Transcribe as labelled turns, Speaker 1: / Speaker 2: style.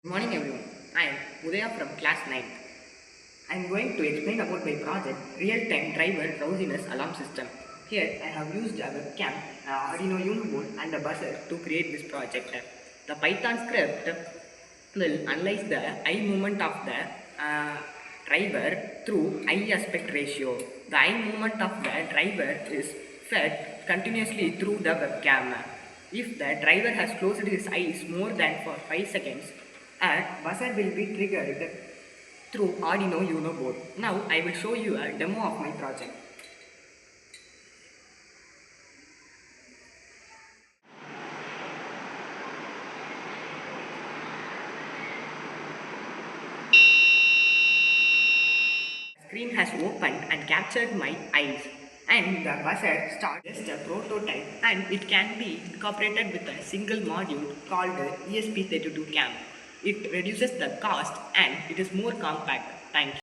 Speaker 1: Good morning everyone. I am Udaya from class 9. I am going to explain about my project real-time driver drowsiness alarm system. Here I have used a webcam, Arduino UNO board and a buzzer to create this project. The Python script will analyze the eye movement of the driver through eye aspect ratio. The eye movement of the driver is fed continuously through the webcam. If the driver has closed his eyes more than for 5 seconds, a buzzer will be triggered through Arduino UNO board. Now I will show you a demo of my project. The screen has opened and captured my eyes, and the buzzer starts just a prototype, and it can be incorporated with a single module called ESP32 cam. It reduces the cost and it is more compact. Thank you.